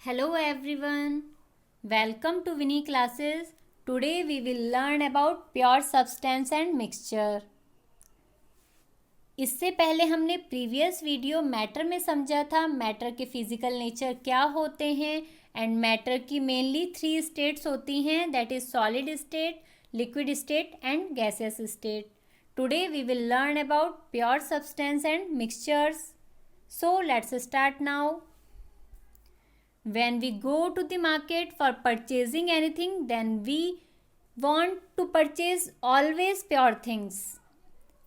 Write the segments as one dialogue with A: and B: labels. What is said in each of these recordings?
A: Hello everyone, welcome to Winnie classes. Today we will learn about pure substance and mixture. इससे पहले हमने previous video matter में समझा था मैटर के फिजिकल नेचर क्या होते हैं एंड मैटर की मेनली 3 स्टेट्स होती हैं, that is solid state, liquid state and gaseous state. Today we will learn about pure substance and mixtures. So let's start now. When we go to the market for purchasing anything, then we want to purchase always pure things.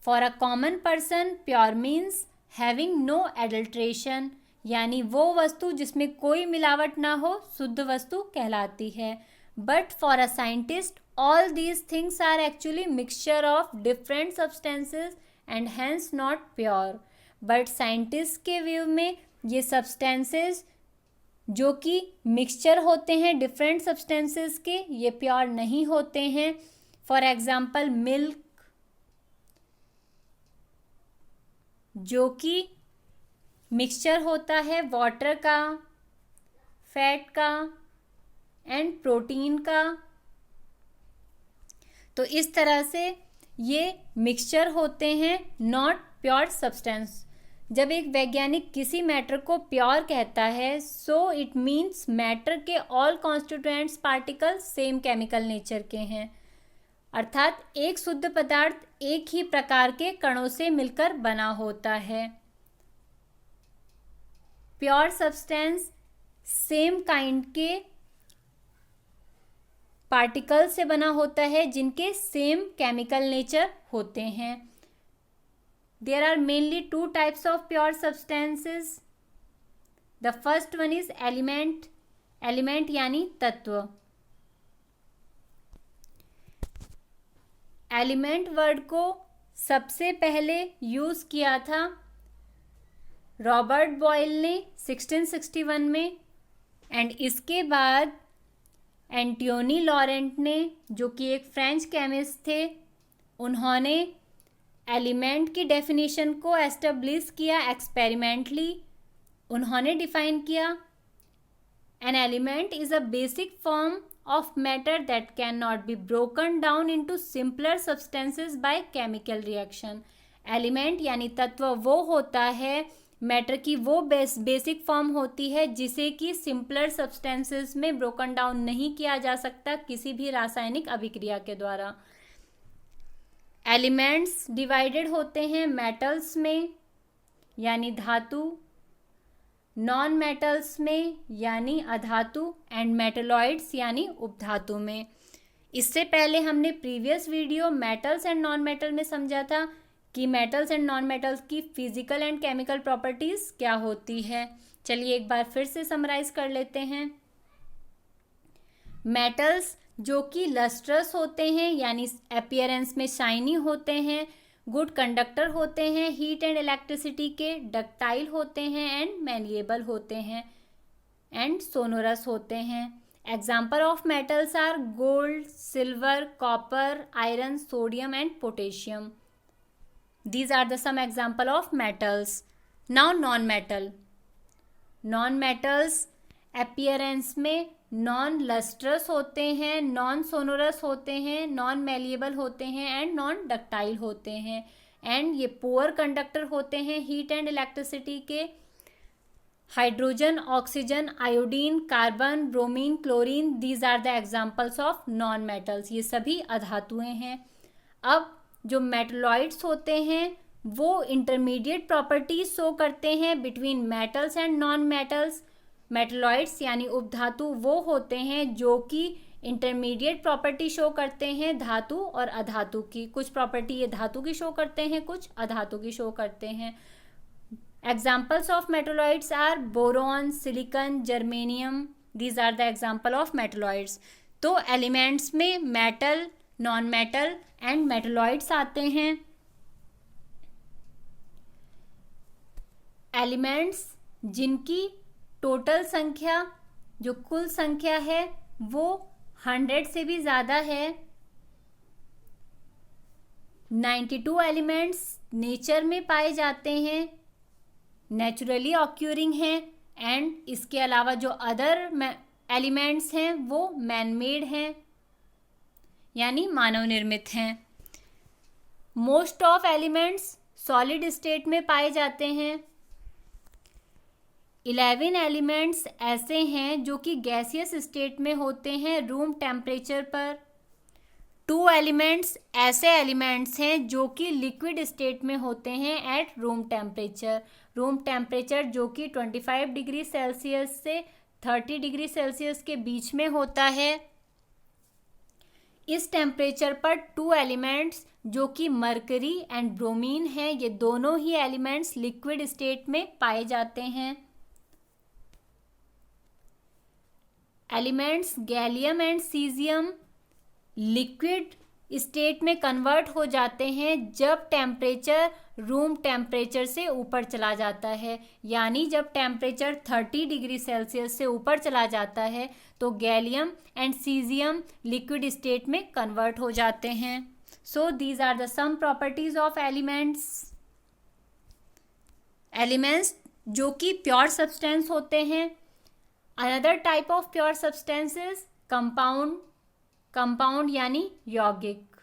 A: For a common person, pure means having no adulteration, यानी वो वस्तु जिसमें कोई मिलावट ना हो शुद्ध वस्तु कहलाती है. But for a scientist, all these things are actually mixture of different substances and hence not pure. But scientists के व्यू में ये substances जो कि मिक्सचर होते हैं डिफरेंट सब्सटेंसेस के, ये प्योर नहीं होते हैं. फॉर एग्जाम्पल मिल्क जो कि मिक्सचर होता है वाटर का, फैट का एंड प्रोटीन का. तो इस तरह से ये मिक्सचर होते हैं, नॉट प्योर सब्सटेंस. जब एक वैज्ञानिक किसी मैटर को प्योर कहता है, सो इट मीन्स मैटर के all constituents particle same chemical nature के हैं, अर्थात एक शुद्ध पदार्थ एक ही प्रकार के कणों से मिलकर बना होता है. प्योर सब्सटेंस सेम काइंड के पार्टिकल से बना होता है जिनके सेम केमिकल नेचर होते हैं. There are mainly 2 types of pure substances. The first one is element. Element यानी तत्व. Element वर्ड को सबसे पहले यूज किया था रॉबर्ट बॉयल ने 1661 में, एंड इसके बाद एंटोनी लॉरेंट ने, जो कि एक फ्रेंच केमिस्ट थे, उन्होंने एलिमेंट की डेफिनेशन को एस्टेब्लिश किया एक्सपेरिमेंटली. उन्होंने डिफाइन किया an element is a basic form of matter that can not be broken down into simpler substances by chemical reaction. Element यानी तत्व वो होता है, मैटर की वो बेसिक फॉर्म होती है जिसे कि सिंपलर सब्सटेंसेस में ब्रोकन डाउन नहीं किया जा सकता किसी भी रासायनिक अभिक्रिया के द्वारा. एलिमेंट्स डिवाइडेड होते हैं मेटल्स में यानी धातु, नॉन मेटल्स में यानी अधातु एंड मेटलॉइड्स यानी उपधातु में. इससे पहले हमने previous video metals and non metal में समझा था कि मेटल्स एंड नॉन मेटल्स की फिजिकल एंड केमिकल प्रॉपर्टीज क्या होती है. चलिए एक बार फिर से समराइज कर लेते हैं. मेटल्स जो कि लस्ट्रस होते हैं यानी अपीयरेंस में शाइनी होते हैं, गुड कंडक्टर होते हैं हीट एंड इलेक्ट्रिसिटी के, डक्टाइल होते हैं एंड मैलिएबल होते हैं एंड सोनोरस होते हैं. Example of metals are gold, silver, copper, iron, sodium and potassium. These are the some example of metals. Now non metal. Non metals appearance में non lustrous होते हैं, non sonorous होते हैं, non malleable होते हैं and non ductile होते हैं, and ये पुअर कंडक्टर होते हैं हीट एंड इलेक्ट्रिसिटी के. Hydrogen, oxygen, iodine, carbon, bromine, chlorine, these are the examples of non metals. ये सभी अधातुएं हैं. अब जो मेटलॉइड्स होते हैं वो इंटरमीडिएट प्रॉपर्टीज शो करते हैं between metals and non metals. Metalloids यानी उपधातु वो होते हैं जो कि इंटरमीडिएट प्रॉपर्टी शो करते हैं धातु और अधातु की. कुछ प्रॉपर्टी ये धातु की शो करते हैं, कुछ अधातु की शो करते हैं. Examples of metalloids are boron, silicon, germanium. These are the example of metalloids. तो एलिमेंट्स में metal, non metal and metalloids आते हैं. एलिमेंट्स जिनकी टोटल संख्या, जो कुल संख्या है, वो 100 से भी ज़्यादा है. 92 एलिमेंट्स नेचर में पाए जाते हैं, नेचुरली ऑक्यूरिंग हैं एंड इसके अलावा जो अदर एलिमेंट्स हैं वो मैन मेड हैं, यानी मानव निर्मित हैं। Most of elements solid state में पाए जाते हैं। 11 एलिमेंट्स ऐसे हैं जो कि गैसियस स्टेट में होते हैं रूम टेम्परेचर पर। 2 एलिमेंट्स ऐसे एलिमेंट्स हैं जो कि लिक्विड स्टेट में होते हैं at room temperature. Room temperature जो कि 25 डिग्री सेल्सियस से 30 डिग्री सेल्सियस के बीच में होता है। इस टेम्परेचर पर 2 एलिमेंट्स जो कि मरकरी एंड ब्रोमीन हैं, ये दोनों ही एलिमेंट्स लिक्विड स्टेट में पाए जाते हैं। Elements gallium and caesium liquid state में कन्वर्ट हो जाते हैं जब टेम्परेचर रूम टेम्परेचर से ऊपर चला जाता है, यानी जब टेम्परेचर 30 डिग्री सेल्सियस से ऊपर चला जाता है तो gallium and caesium liquid state में कन्वर्ट हो जाते हैं। So these are the some properties of elements. Elements जो कि प्योर सब्सटेंस होते हैं। Another type of pure substance is compound. Compound यानी यौगिक।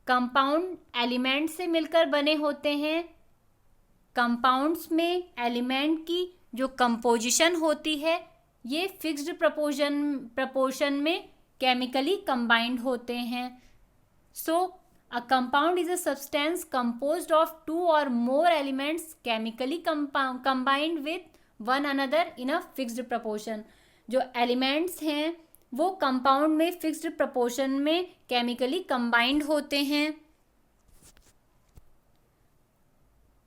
A: कंपाउंड एलिमेंट से मिलकर बने होते हैं। कंपाउंड्स में एलिमेंट की जो कंपोजिशन होती है ये फिक्स्ड प्रपोर्शन में केमिकली कंबाइंड होते हैं। So a compound is a substance composed of 2 or more elements chemically combined with one another in a fixed proportion. जो एलिमेंट्स हैं वो कंपाउंड में फिक्स्ड प्रपोर्शन में केमिकली कंबाइंड होते हैं।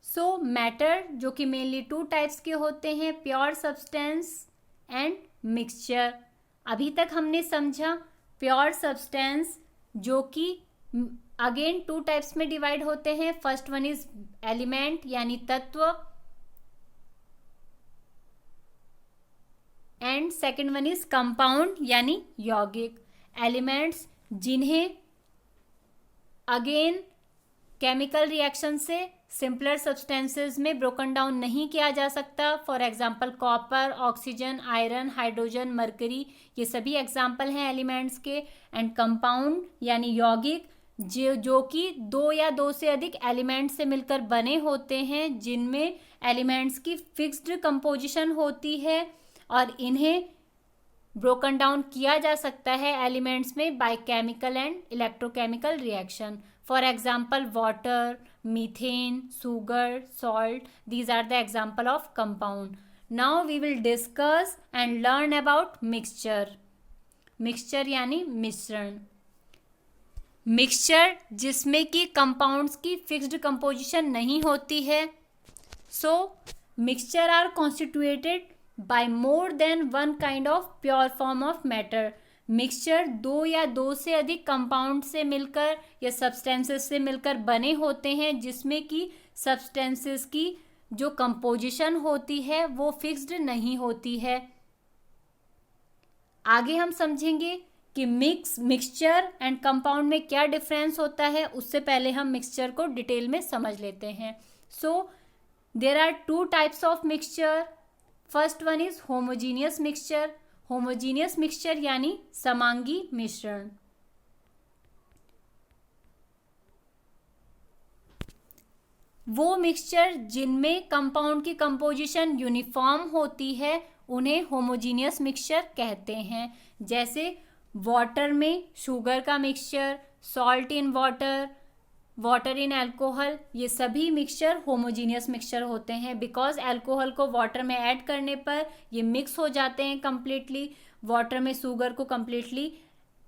A: सो मैटर जो कि मेनली 2 टाइप्स के होते हैं, प्योर सब्सटेंस एंड मिक्सचर। अभी तक हमने समझा प्योर सब्सटेंस जो कि अगेन 2 टाइप्स में डिवाइड होते हैं। फर्स्ट वन इज एलिमेंट यानी तत्व and second one is compound यानी यौगिक। एलिमेंट्स जिन्हें अगेन केमिकल रिएक्शन से सिंपलर सब्सटेंसेस में ब्रोकन डाउन नहीं किया जा सकता। For example copper, oxygen, iron, hydrogen, mercury, ये सभी एग्जांपल हैं एलिमेंट्स के। एंड कंपाउंड यानी यौगिक जो कि 2 या 2 से अधिक एलिमेंट से मिलकर बने होते हैं, जिनमें एलिमेंट्स की फिक्स्ड कंपोजिशन होती है और इन्हें ब्रोकन डाउन किया जा सकता है एलिमेंट्स में by chemical and electrochemical reaction. For example water, methane, sugar, salt, these are the example of compound. Now we will discuss and learn about mixture. Mixture यानी मिश्रण। मिक्सचर जिसमें कि कंपाउंड्स की फिक्स्ड कंपोजिशन नहीं होती है। So mixture are constituted by more than one kind of pure form of matter. Mixture 2 या 2 से अधिक कंपाउंड से मिलकर या सब्सटेंसेस से मिलकर बने होते हैं, जिसमें कि सब्सटेंसेस की जो कंपोजिशन होती है वो फिक्स्ड नहीं होती है। आगे हम समझेंगे कि मिक्सचर एंड कंपाउंड में क्या डिफरेंस होता है। उससे पहले हम मिक्सचर को डिटेल में समझ लेते हैं। So there are 2 types of mixture. First one is homogeneous mixture. Homogeneous mixture यानी समांगी मिश्रण। वो मिक्सचर जिनमें कंपाउंड की कंपोजिशन यूनिफॉर्म होती है उन्हें होमोजीनियस मिक्सचर कहते हैं। जैसे वाटर में शुगर का mixture, salt in water, water in alcohol, ये सभी मिक्सचर होमोजीनियस मिक्सचर होते हैं। बिकॉज अल्कोहल को वाटर में ऐड करने पर ये मिक्स हो जाते हैं कम्प्लीटली। वाटर में शुगर को कम्प्लीटली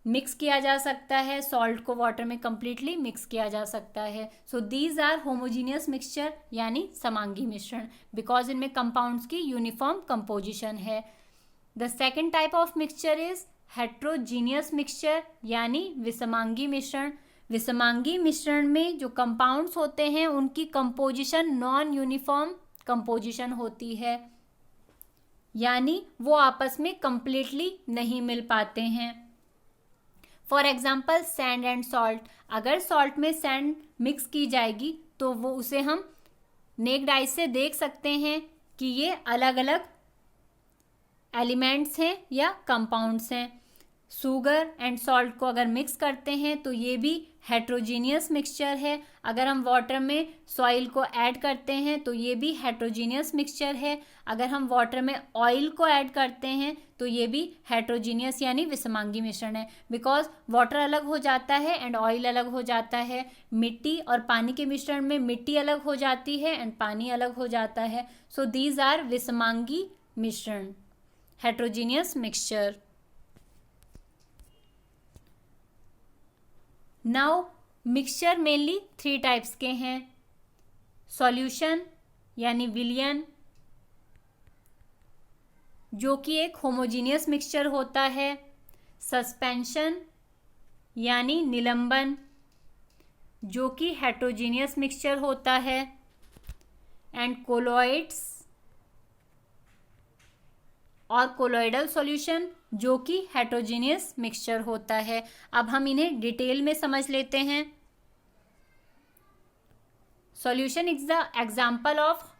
A: मिक्स किया जा सकता है, सॉल्ट को वाटर में कम्प्लीटली मिक्स किया जा सकता है। So these are homogeneous mixture यानी समांगी मिश्रण, बिकॉज इनमें कंपाउंड्स की यूनिफॉर्म कंपोजिशन है। The second type of mixture is heterogeneous mixture यानी विषमांगी मिश्रण। विषमांगी मिश्रण में जो कंपाउंड्स होते हैं उनकी कंपोजिशन नॉन यूनिफॉर्म कंपोजिशन होती है, यानी वो आपस में कंप्लीटली नहीं मिल पाते हैं। For example sand and salt. अगर सॉल्ट में सैंड मिक्स की जाएगी तो वो उसे हम नेक्ड आई से देख सकते हैं कि ये अलग अलग एलिमेंट्स हैं या कंपाउंड्स हैं। शुगर एंड सॉल्ट को अगर मिक्स करते हैं तो ये भी हेट्रोजीनियस मिक्सचर है। अगर हम वाटर में सॉइल को ऐड करते हैं तो ये भी हेट्रोजीनियस मिक्सचर है। अगर हम वाटर में ऑयल को ऐड करते हैं तो ये भी हेट्रोजीनियस यानी विषमांगी मिश्रण है, बिकॉज वाटर अलग हो जाता है एंड ऑयल अलग हो जाता है। मिट्टी और पानी के मिश्रण में मिट्टी अलग हो जाती है एंड पानी अलग हो जाता है। सो दीज आर विषमांगी मिश्रण, heterogeneous mixture. Now mixture mainly 3 types के हैं। सॉल्यूशन यानी विलयन, जो कि एक होमोजीनियस मिक्सचर होता है। सस्पेंशन यानी निलंबन, जो कि हेट्रोजीनियस मिक्सचर होता है। एंड कोलॉइड्स और कोलॉइडल सॉल्यूशन, जो कि हेट्रोजीनियस मिक्सचर होता है। अब हम इन्हें डिटेल में समझ लेते हैं। Solution is the example of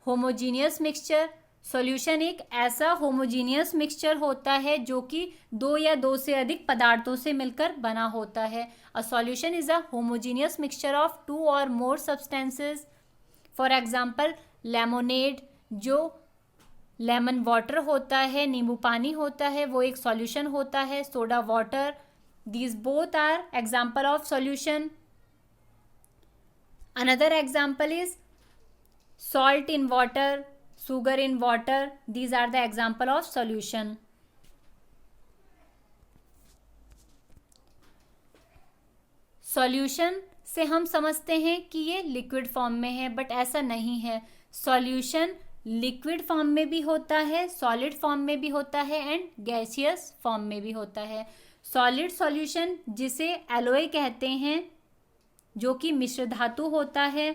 A: homogeneous mixture. Solution एक ऐसा होमोजीनियस मिक्सचर होता है जो कि 2 या 2 से अधिक पदार्थों से मिलकर बना होता है। A solution is a homogeneous mixture of 2 और मोर सब्सटेंसेस। फॉर एग्जाम्पल लेमोनेड, जो लेमन वाटर होता है, नींबू पानी होता है, वो एक सॉल्यूशन होता है। Soda water, these both are example of solution. Another example is salt in water, sugar in water, these are the example of solution. Solution से हम समझते हैं कि ये लिक्विड फॉर्म में है, बट ऐसा नहीं है। सॉल्यूशन लिक्विड फॉर्म में भी होता है, सॉलिड फॉर्म में भी होता है एंड गैसियस फॉर्म में भी होता है। सॉलिड सॉल्यूशन जिसे एलोय कहते हैं, जो कि मिश्र धातु होता है।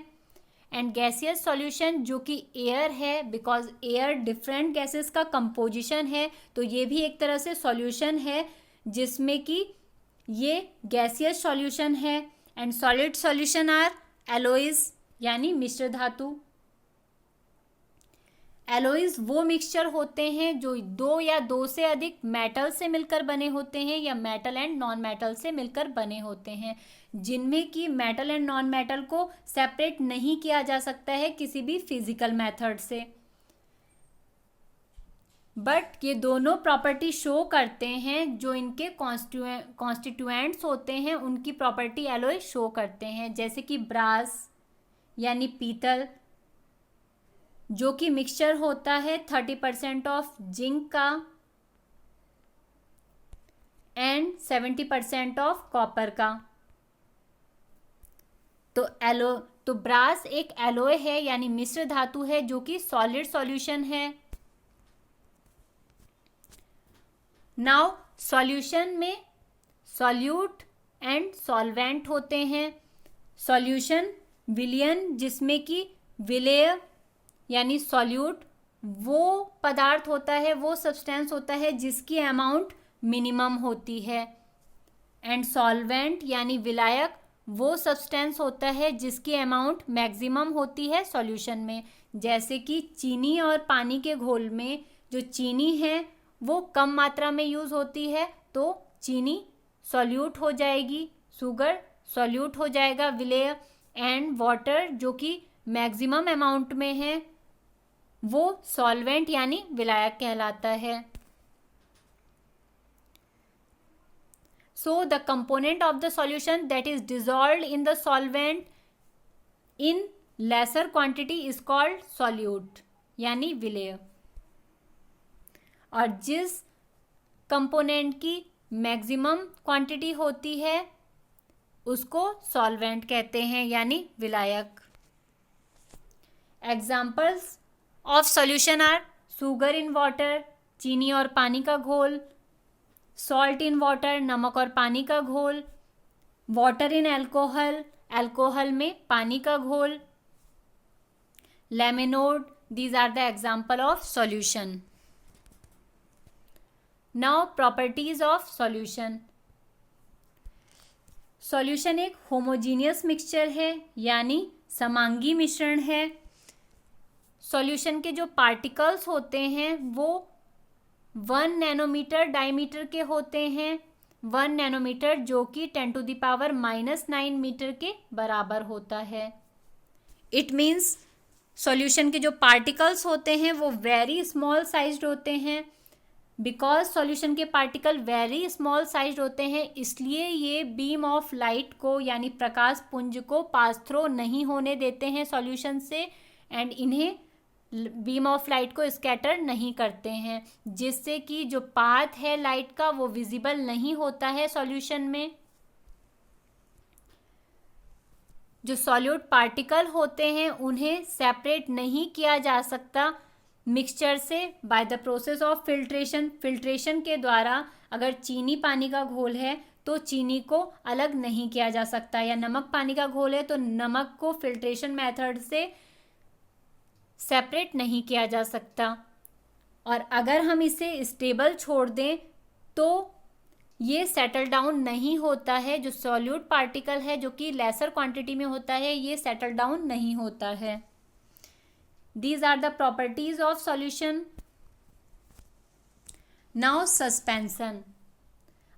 A: एंड गैसियस सॉल्यूशन जो कि एयर है, बिकॉज एयर डिफरेंट गैसेस का कंपोजिशन है, तो ये भी एक तरह से सॉल्यूशन है जिसमें कि ये गैसियस सॉल्यूशन है। And solid solution are alloys यानी मिश्र धातु। एलोइज वो मिक्सचर होते हैं जो 2 या 2 से अधिक मेटल से मिलकर बने होते हैं या मेटल एंड नॉन मेटल से मिलकर बने होते हैं, जिनमें कि मेटल एंड नॉन मेटल को सेपरेट नहीं किया जा सकता है किसी भी फिजिकल मेथड से। बट ये दोनों प्रॉपर्टी शो करते हैं, जो इनके कॉन्स्टिट्यूएंट्स होते हैं उनकी प्रॉपर्टी एलोय शो करते हैं। जैसे कि ब्रास यानी पीतल, जो कि मिक्सचर होता है 30% ऑफ जिंक का एंड 70% ऑफ कॉपर का। तो ब्रास एक एलोय है यानी मिश्र धातु है जो कि सॉलिड सॉल्यूशन है। नाउ सॉल्यूशन में सॉल्यूट एंड सॉल्वेंट होते हैं। सॉल्यूशन विलयन, जिसमें कि विलेय यानी सॉल्यूट वो पदार्थ होता है, वो सब्सटेंस होता है जिसकी अमाउंट मिनिमम होती है। एंड सॉल्वेंट यानी विलायक वो सब्सटेंस होता है जिसकी अमाउंट मैक्सिमम होती है सॉल्यूशन में। जैसे कि चीनी और पानी के घोल में जो चीनी है वो कम मात्रा में यूज़ होती है, तो चीनी सॉल्यूट हो जाएगी, शुगर सॉल्यूट हो जाएगा विलेय। एंड वाटर जो कि मैक्सिमम अमाउंट में है वो सॉल्वेंट यानी विलायक कहलाता है। So the component of the solution that is dissolved in the solvent in lesser quantity is called solute यानी विलेय। और जिस कंपोनेंट की मैक्सिमम क्वांटिटी होती है उसको सॉल्वेंट कहते हैं यानी विलायक। Examples of solution are sugar in water, चीनी और पानी का घोल, सॉल्ट इन वाटर, नमक और पानी का घोल, वाटर इन अल्कोहल, अल्कोहल में पानी का घोल, lemonade, these are the example of solution. Now properties of solution. Solution एक होमोजीनियस मिक्सचर है यानी समांगी मिश्रण है। सॉल्यूशन के जो पार्टिकल्स होते हैं वो 1 नैनोमीटर डायमीटर के होते हैं, 1 नैनोमीटर जो कि 10⁻⁻9 मीटर के बराबर होता है। इट मीन्स सॉल्यूशन के जो पार्टिकल्स होते हैं वो वेरी स्मॉल साइज्ड होते हैं। बिकॉज सॉल्यूशन के पार्टिकल वेरी स्मॉल साइज्ड होते हैं, इसलिए ये बीम ऑफ लाइट को यानी प्रकाश पुंज को पास थ्रो नहीं होने देते हैं सॉल्यूशन से, एंड इन्हें बीम ऑफ लाइट को स्कैटर नहीं करते हैं, जिससे कि जो पाथ है लाइट का वो विजिबल नहीं होता है सॉल्यूशन में। जो सॉल्यूट पार्टिकल होते हैं उन्हें सेपरेट नहीं किया जा सकता मिक्सचर से by the process of filtration. Filtration के द्वारा अगर चीनी पानी का घोल है तो चीनी को अलग नहीं किया जा सकता, या नमक पानी का घोल है तो नमक को फिल्ट्रेशन मेथड से सेपरेट नहीं किया जा सकता। और अगर हम इसे स्टेबल छोड़ दें तो ये सेटल डाउन नहीं होता है। जो सॉल्यूट पार्टिकल है जो कि लेसर क्वांटिटी में होता है ये सेटल डाउन नहीं होता है। These are the properties of solution. Now suspension.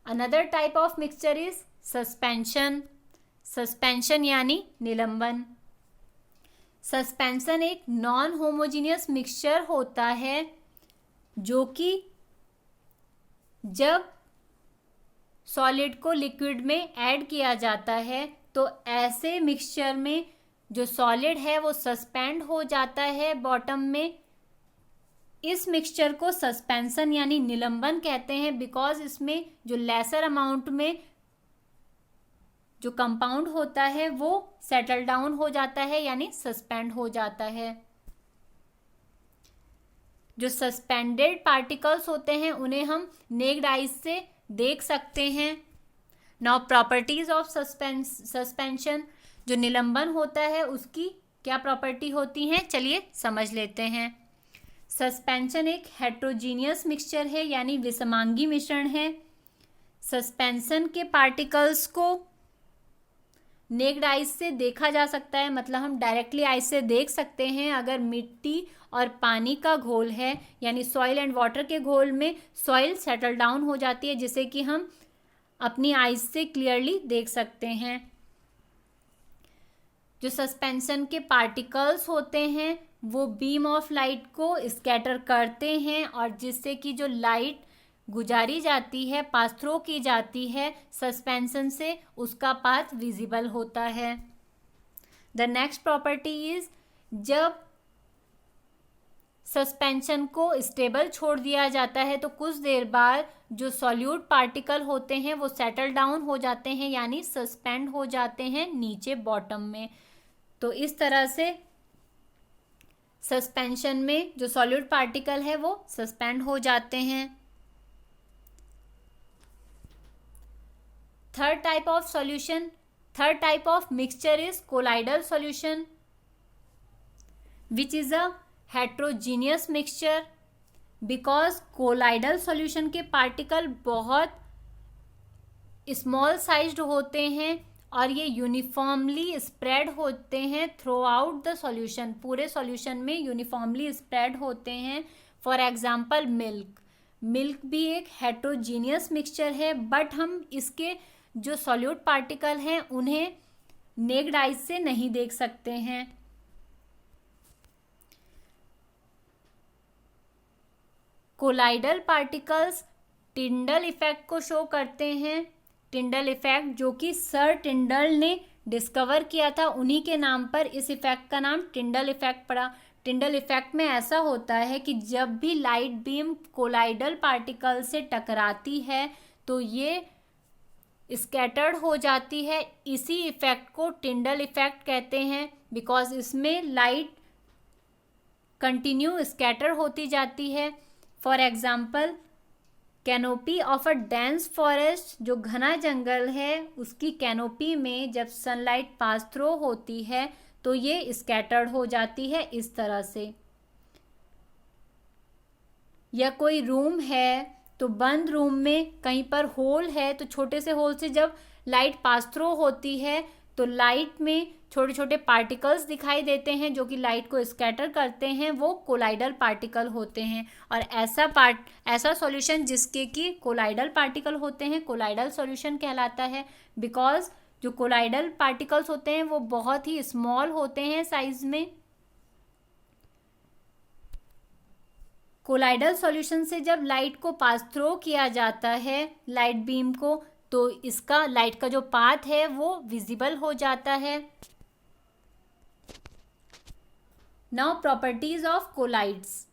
A: Another type of mixture is suspension. Suspension यानी निलंबन। सस्पेंशन एक नॉन होमोजीनियस मिक्सचर होता है जो कि जब सॉलिड को लिक्विड में ऐड किया जाता है तो ऐसे मिक्सचर में जो सॉलिड है वो सस्पेंड हो जाता है बॉटम में। इस मिक्सचर को सस्पेंशन यानी निलंबन कहते हैं, बिकॉज इसमें जो लेसर अमाउंट में जो कंपाउंड होता है वो सेटल डाउन हो जाता है यानी सस्पेंड हो जाता है। जो सस्पेंडेड पार्टिकल्स होते हैं उन्हें हम नेक्ड आइज से देख सकते हैं। Now properties of suspension. जो निलंबन होता है उसकी क्या प्रॉपर्टी होती हैं, चलिए समझ लेते हैं। सस्पेंशन एक हेट्रोजीनियस मिक्सचर है यानी विषमांगी मिश्रण है। सस्पेंशन के पार्टिकल्स को नेक्ड आइज से देखा जा सकता है, मतलब हम डायरेक्टली आइज से देख सकते हैं। अगर मिट्टी और पानी का घोल है यानी सॉइल एंड वाटर के घोल में सॉइल सेटल डाउन हो जाती है, जिसे कि हम अपनी आइज से क्लियरली देख सकते हैं। जो सस्पेंशन के पार्टिकल्स होते हैं वो बीम ऑफ लाइट को स्कैटर करते हैं और जिससे कि जो लाइट गुजारी जाती है, पास थ्रो की जाती है सस्पेंशन से, उसका पाथ विजिबल होता है। द नेक्स्ट प्रॉपर्टी इज जब सस्पेंशन को स्टेबल छोड़ दिया जाता है तो कुछ देर बाद जो सॉल्यूट पार्टिकल होते हैं वो सेटल डाउन हो जाते हैं यानी सस्पेंड हो जाते हैं नीचे बॉटम में। तो इस तरह से सस्पेंशन में जो सॉल्यूट पार्टिकल है वो सस्पेंड हो जाते हैं। Third type of mixture is colloidal solution which is a heterogeneous mixture. Because colloidal solution के पार्टिकल बहुत स्मॉल साइज्ड होते हैं और ये यूनिफॉर्मली स्प्रेड होते हैं थ्रू आउट द सॉल्यूशन। पूरे सॉल्यूशन में यूनिफॉर्मली स्प्रेड होते हैं। फॉर एग्जांपल मिल्क भी एक हेट्रोजीनियस मिक्सचर है, बट हम इसके जो सॉल्यूट पार्टिकल हैं उन्हें नेक्ड आइज से नहीं देख सकते हैं। कोलाइडल पार्टिकल्स टिंडल इफेक्ट को शो करते हैं। टिंडल इफेक्ट जो कि सर टिंडल ने डिस्कवर किया था, उन्हीं के नाम पर इस इफेक्ट का नाम टिंडल इफेक्ट पड़ा। टिंडल इफेक्ट में ऐसा होता है कि जब भी लाइट बीम कोलाइडल पार्टिकल से टकराती है तो ये स्कैटर्ड हो जाती है। इसी इफेक्ट को टिंडल इफेक्ट कहते हैं, बिकॉज इसमें लाइट कंटिन्यू स्कैटर होती जाती है। For example canopy of a dense forest, जो घना जंगल है उसकी कैनोपी में जब सनलाइट पास थ्रो होती है तो ये स्कैटर्ड हो जाती है इस तरह से। या कोई रूम है तो बंद रूम में कहीं पर होल है तो छोटे से होल से जब लाइट पास थ्रो होती है तो लाइट में छोटे छोटे पार्टिकल्स दिखाई देते हैं जो कि लाइट को स्कैटर करते हैं, वो कोलाइडल पार्टिकल होते हैं। और ऐसा सॉल्यूशन जिसके कि कोलाइडल पार्टिकल होते हैं कोलाइडल सॉल्यूशन कहलाता है, बिकॉज जो कोलाइडल पार्टिकल्स होते हैं वो बहुत ही स्मॉल होते हैं साइज में। कोलाइडल सॉल्यूशन से जब लाइट को पास थ्रू किया जाता है, लाइट बीम को, तो इसका लाइट का जो पाथ है वो विजिबल हो जाता है। Now properties of colloids.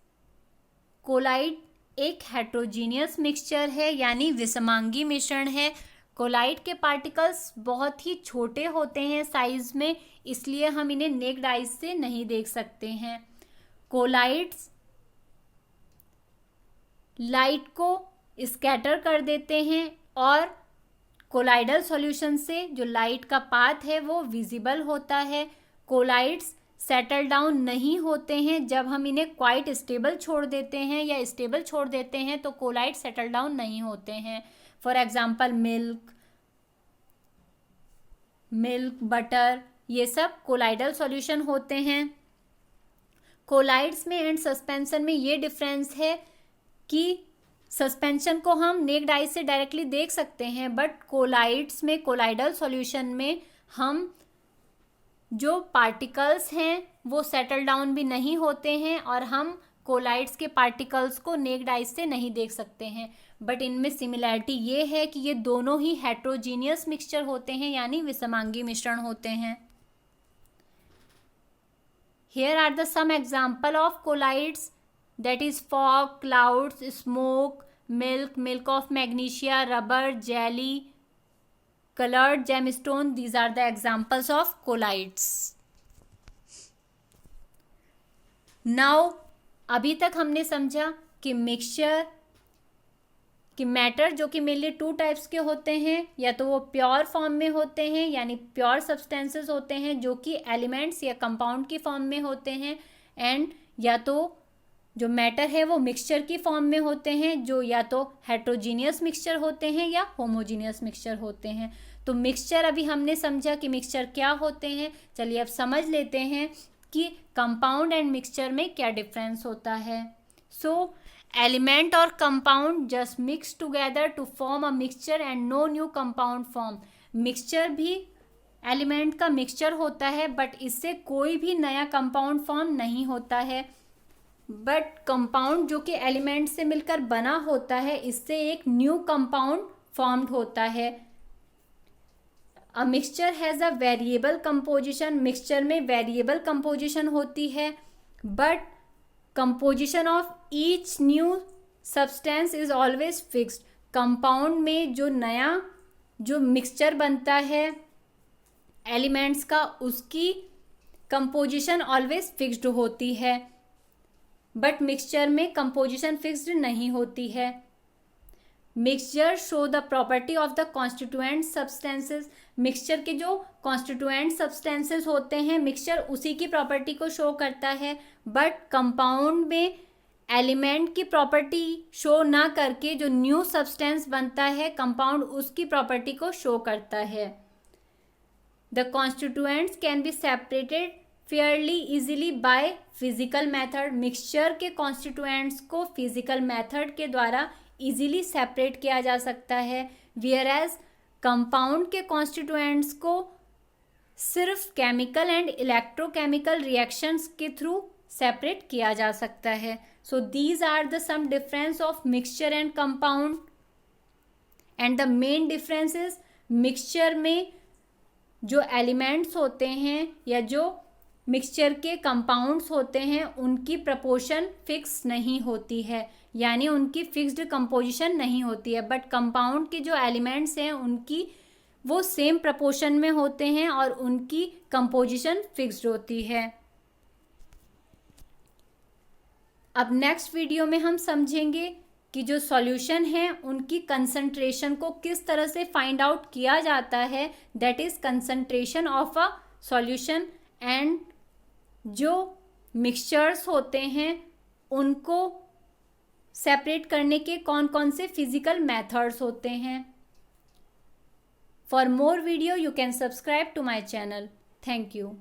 A: Colloid एक हेट्रोजीनियस मिक्सचर है, यानी विषमांगी मिश्रण है। कोलाइड के पार्टिकल्स बहुत ही छोटे होते हैं साइज में, इसलिए हम इन्हें नेक्ड आइज से नहीं देख सकते हैं। कोलाइड्स लाइट को स्कैटर कर देते हैं और कोलाइडल सॉल्यूशन से जो लाइट का पाथ है वो विजिबल होता है। कोलाइड्स सेटल डाउन नहीं होते हैं जब हम इन्हें क्वाइट स्टेबल छोड़ देते हैं या स्टेबल छोड़ देते हैं, तो कोलाइड सेटल डाउन नहीं होते हैं। फॉर एग्जांपल मिल्क, बटर, ये सब कोलाइडल सॉल्यूशन होते हैं। कोलाइड्स में एंड सस्पेंशन में ये डिफरेंस है कि सस्पेंशन को हम नेक्ड आई से डायरेक्टली देख सकते हैं, बट कोलाइड्स में, कोलाइडल सॉल्यूशन में हम जो पार्टिकल्स हैं वो सेटल डाउन भी नहीं होते हैं और हम कोलाइड्स के पार्टिकल्स को नेक्ड आई से नहीं देख सकते हैं। बट इनमें सिमिलैरिटी ये है कि ये दोनों ही हेट्रोजीनियस मिक्सचर होते हैं, यानी विषमांगी मिश्रण होते हैं। Here are the some example of colloids, that is fog, clouds, smoke, milk of magnesia, rubber, jelly, colored gemstone. These are the examples of colloids. Now अभी तक हमने समझा कि मिक्सचर कि मैटर जो कि मेनली टू टाइप्स के होते हैं, या तो वो प्योर फॉर्म में होते हैं यानी प्योर सब्सटेंसेस होते हैं जो कि एलिमेंट्स या कंपाउंड की फॉर्म में होते हैं, एंड या तो जो मैटर है वो मिक्सचर की फॉर्म में होते हैं जो या तो हेट्रोजीनियस मिक्सचर होते हैं या होमोजीनियस मिक्सचर होते हैं। तो मिक्सचर अभी हमने समझा कि मिक्सचर क्या होते हैं। चलिए अब समझ लेते हैं कि कंपाउंड एंड मिक्सचर में क्या डिफरेंस होता है। सो एलिमेंट और compound just mix together to form a mixture and no new compound form. Mixture भी एलिमेंट का मिक्सचर होता है, बट इससे कोई भी नया कंपाउंड फॉर्म नहीं होता है। बट कंपाउंड जो कि एलिमेंट से मिलकर बना होता है, इससे एक न्यू कंपाउंड फॉर्म्ड होता है। A mixture has a variable composition. Mixture में वेरिएबल कंपोजिशन होती है, but composition of each new substance is always fixed. Compound में जो नया जो मिक्सचर बनता है एलिमेंट्स का, उसकी कंपोजिशन ऑलवेज फिक्स्ड होती है, बट मिक्सचर में कंपोजिशन फिक्स्ड नहीं होती है। Mixture show the property of the constituent substances. Mixture के जो कॉन्स्टिट्यूएंट सब्सटेंसेस होते हैं, मिक्सचर उसी की प्रॉपर्टी को शो करता है, बट कंपाउंड में एलिमेंट की प्रॉपर्टी शो ना करके जो न्यू सब्सटेंस बनता है कंपाउंड, उसकी प्रॉपर्टी को शो करता है। The constituents can be separated fairly easily by physical method. Mixture के कॉन्स्टिट्यूएंट्स को फिजिकल मेथड के द्वारा इजीली सेपरेट किया जा सकता है, वेयर एज कंपाउंड के कॉन्स्टिट्यूएंट्स को सिर्फ केमिकल एंड इलेक्ट्रोकेमिकल रिएक्शंस के थ्रू सेपरेट किया जा सकता है। So these are the some difference of mixture and compound, and the main difference is mixture में जो एलिमेंट्स होते हैं या जो मिक्सचर के कंपाउंड्स होते हैं उनकी प्रपोर्शन फिक्स नहीं होती है, यानी उनकी फिक्स्ड कंपोजिशन नहीं होती है, बट कंपाउंड के जो एलिमेंट्स हैं उनकी वो सेम प्रपोर्शन में होते हैं और उनकी कंपोजिशन फिक्स्ड होती है। अब नेक्स्ट वीडियो में हम समझेंगे कि जो सॉल्यूशन है उनकी कंसंट्रेशन को किस तरह से फाइंड आउट किया जाता है, that is concentration of a solution, and जो मिक्सचर्स होते हैं उनको सेपरेट करने के कौन कौन से फिजिकल मेथड्स होते हैं। For more video, you can subscribe to my channel. Thank you.